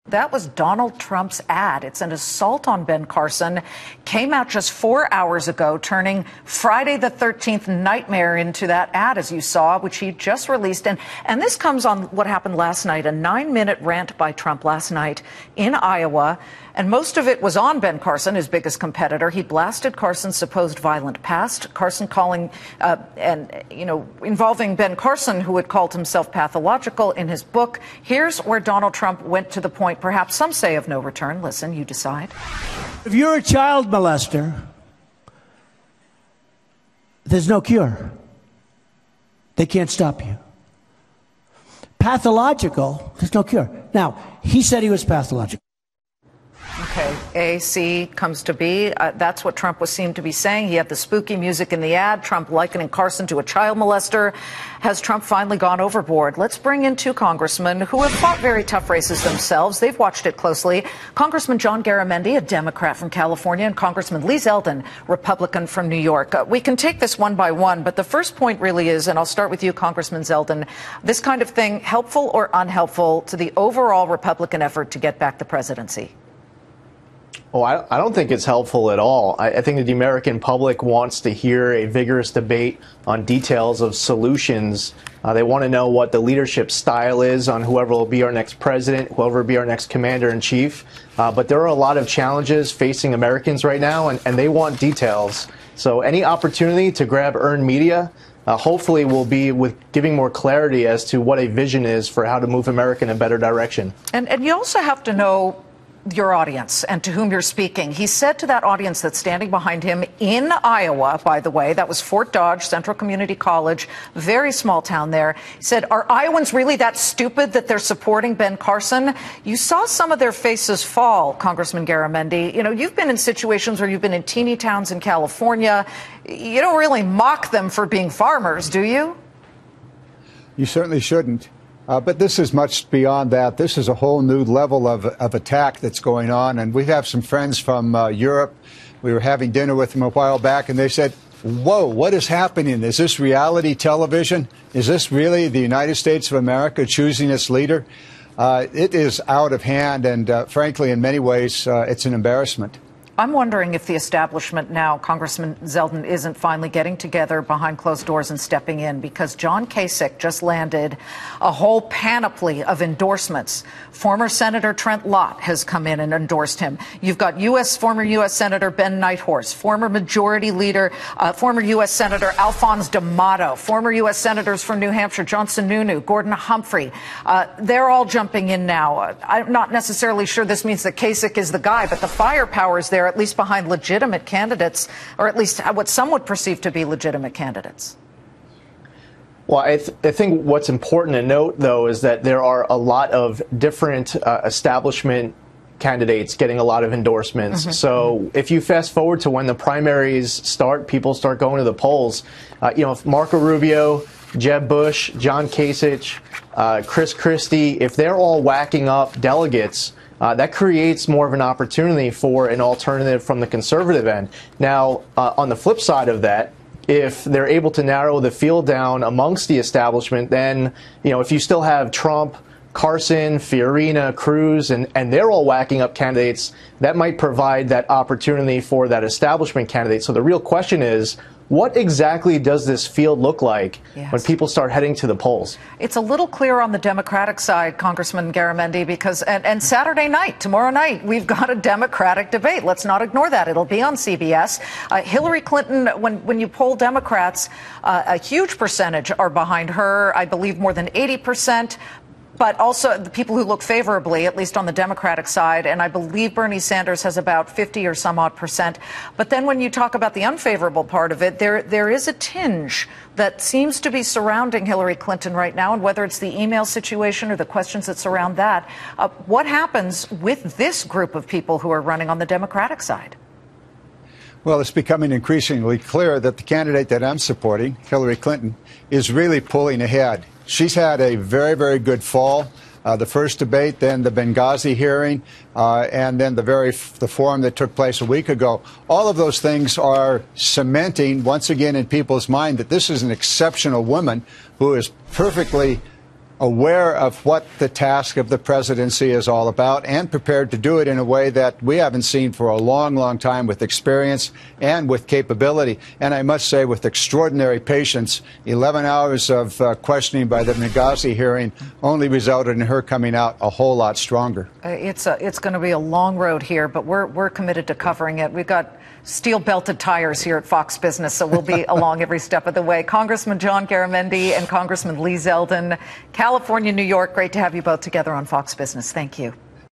That was Donald Trump's ad. It's an assault on Ben Carson. Came out just 4 hours ago, turning Friday the 13th nightmare into that ad, as you saw, which he just released. And this comes on what happened last night, a 9-minute rant by Trump last night in Iowa. And most of it was on Ben Carson, his biggest competitor. He blasted Carson's supposed violent past. Carson calling involving Ben Carson, who had called himself pathological in his book. Here's where Donald Trump went to the point, perhaps some say of no return. Listen, you decide. If you're a child molester, there's no cure. They can't stop you. Pathological, there's no cure. Now, he said he was pathological. Okay, A, C comes to B. That's what Trump seemed to be saying. He had the spooky music in the ad, Trump likening Carson to a child molester. Has Trump finally gone overboard? Let's bring in two congressmen who have fought very tough races themselves. They've watched it closely. Congressman John Garamendi, a Democrat from California, and Congressman Liz Zeldin, Republican from New York. We can take this one by one, but the first point really is, and I'll start with you, Congressman Zeldin, this kind of thing helpful or unhelpful to the overall Republican effort to get back the presidency? Oh, I don't think it's helpful at all. I think that the American public wants to hear a vigorous debate on details of solutions. They want to know what the leadership style is on whoever will be our next president, whoever will be our next commander-in-chief. But there are a lot of challenges facing Americans right now, and they want details. So any opportunity to grab earned media hopefully will be with giving more clarity as to what a vision is for how to move America in a better direction. And you also have to know your audience and to whom you're speaking. He said to that audience that's standing behind him in Iowa, by the way, that was Fort Dodge, Central Community College, very small town there. He said, are Iowans really that stupid that they're supporting Ben Carson? You saw some of their faces fall, Congressman Garamendi. You know, you've been in situations where you've been in teeny towns in California. You don't really mock them for being farmers, do you? You certainly shouldn't. But this is much beyond that. This is a whole new level of attack that's going on. And we have some friends from Europe. We were having dinner with them a while back, and they said, whoa, what is happening? Is this reality television? Is this really the United States of America choosing its leader? It is out of hand, and frankly, in many ways, it's an embarrassment. I'm wondering if the establishment now, Congressman Zeldin, isn't finally getting together behind closed doors and stepping in, because John Kasich just landed a whole panoply of endorsements. Former Senator Trent Lott has come in and endorsed him. You've got former U.S. Senator Ben Nighthorse, former Majority Leader, former U.S. Senator Alphonse D'Amato, former U.S. Senators from New Hampshire, John Sununu, Gordon Humphrey. They're all jumping in now. I'm not necessarily sure this means that Kasich is the guy, but the firepower is there, at least behind legitimate candidates, or at least what some would perceive to be legitimate candidates. Well, I think what's important to note, though, is that there are a lot of different establishment candidates getting a lot of endorsements. Mm-hmm. So if you fast forward to when the primaries start, people start going to the polls. If Marco Rubio, Jeb Bush, John Kasich, Chris Christie, if they're all whacking up delegates, that creates more of an opportunity for an alternative from the conservative end. Now, on the flip side of that, if they're able to narrow the field down amongst the establishment, then, if you still have Trump, Carson, Fiorina, Cruz, and they're all whacking up candidates, that might provide that opportunity for that establishment candidate. So the real question is, what exactly does this field look like when people start heading to the polls? It's a little clear on the Democratic side, Congressman Garamendi, because and Saturday night, tomorrow night, we've got a Democratic debate. Let's not ignore that. It'll be on CBS. Hillary Clinton, when you poll Democrats, a huge percentage are behind her. I believe more than 80%. But also the people who look favorably, at least on the Democratic side, and I believe Bernie Sanders has about 50 or some odd percent. But then when you talk about the unfavorable part of it, there is a tinge that seems to be surrounding Hillary Clinton right now, and whether it's the email situation or the questions that surround that, what happens with this group of people who are running on the Democratic side? Well, it's becoming increasingly clear that the candidate that I'm supporting, Hillary Clinton, is really pulling ahead. She's had a very, very good fall. The first debate, then the Benghazi hearing, and then the forum that took place a week ago. All of those things are cementing once again in people's mind that this is an exceptional woman who is perfectly aware of what the task of the presidency is all about and prepared to do it in a way that we haven't seen for a long, long time, with experience and with capability. And I must say, with extraordinary patience. 11 hours of questioning by the Benghazi hearing only resulted in her coming out a whole lot stronger. It's going to be a long road here, but we're committed to covering it. We've got steel-belted tires here at Fox Business, so we'll be along every step of the way. Congressman John Garamendi and Congressman Lee Zeldin, California, New York, great to have you both together on Fox Business. Thank you.